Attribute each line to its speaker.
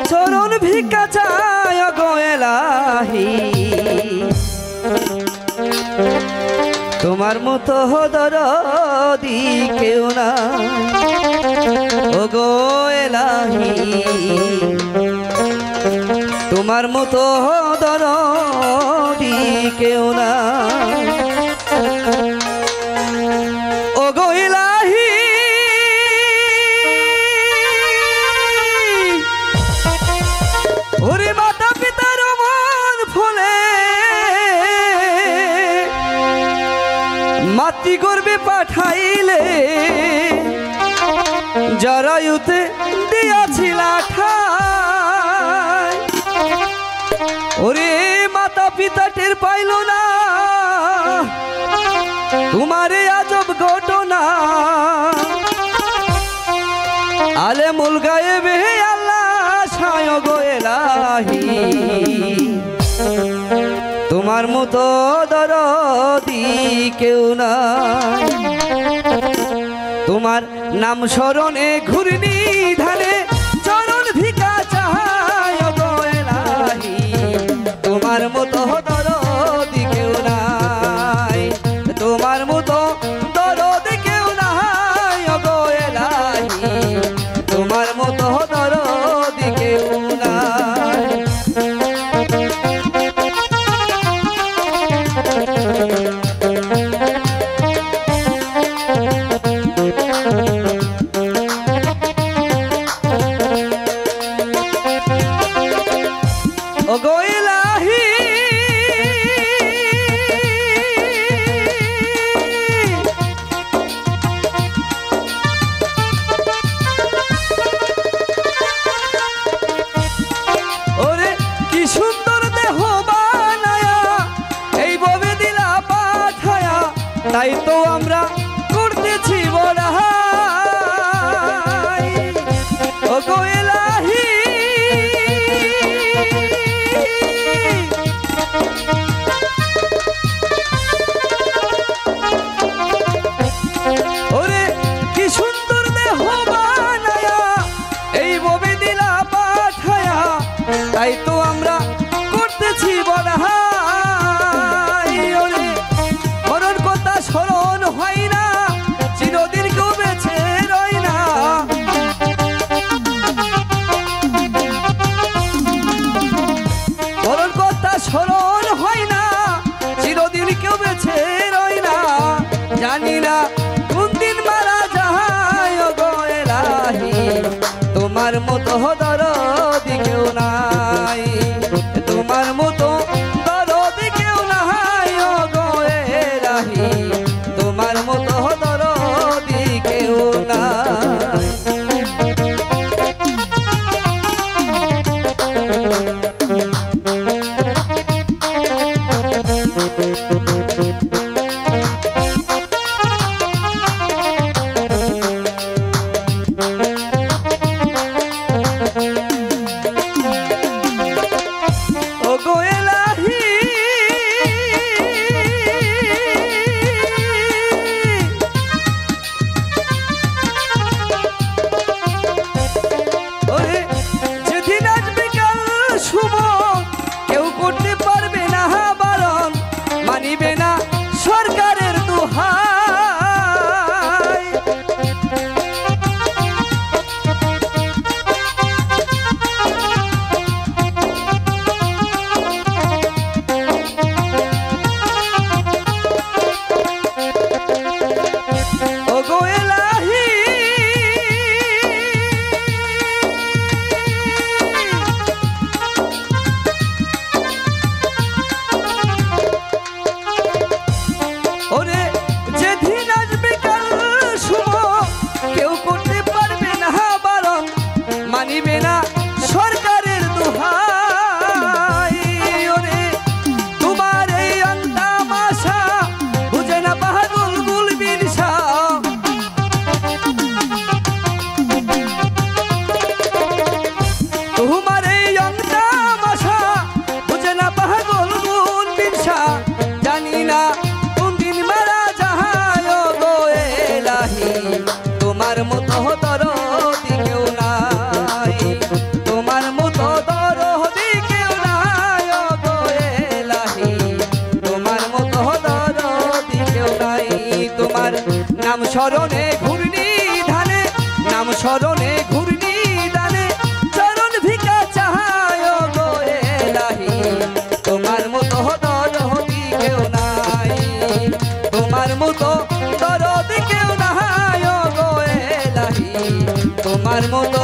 Speaker 1: চরণ ভিক্ষা চায় গো এলাহি তোমার মতো দরদি কেউ না ও গো এলাহি তোমার মতো দরদি কেউ না ও গো এলাহি ওরে মাতা পিতার মন ফলে মাতৃ গর্ভে পাঠাইলে জরায়ুতে দিয়াছিল ঠাই ওরে মাতা পিতা টের পাইল না তোমারে আজব ঘটনা আলে মুল গায়েবে আল্লাহ ছায় গো এলাহি তোমার মতো দরদি কেউ না তোমার নাম স্মরণে ঘূর্ণি ধারে চরণ ভিক্ষা চায় গো এলাহি তোমার মতো দরদি কেউ নাই তোমার মতো দরদি কেউ নাই গো এলাহি তোমার মতো দরদি কেউ নাই ও গো এলাহি ওরে কি সুন্দর দেহ বানায়া এই ববে দিলা পাঠায়া তাই তো আমরা করতেছি বড়াই ও গো এলাহি ওরে কি সুন্দর দেহ বানায়া এই ববে দিলা পাঠায়া তাই তো আমরা করতেছি বড়াই ওরে মরণ কথা স্মরণ হয় না চিরদিন কেউ বেঁচে রয় না মরণ কথা স্মরণ হয় না চিরদিন কেউ বেঁচে রয় না জানি না কোন দিন মারা যায় গো এলাহি তোমার মতো দরদি কেউ নাই তোমার মতো দরদি কেউ নাই গো এলাহি তোমার মতো দরদি কেউ নাই ও গো এলাহি ওরে যেদিন আসবে কাল নাম স্মরণে ঘূর্ণি ধানে, নাম স্মরণে ঘূর্ণি দানে, চরণ ভিকা চাহায় গো এলাহি। তোমার মতো দরদি কেউ নাই, তোমার মতো দরদি কেউ নাই গো এলাহি, তোমার মতো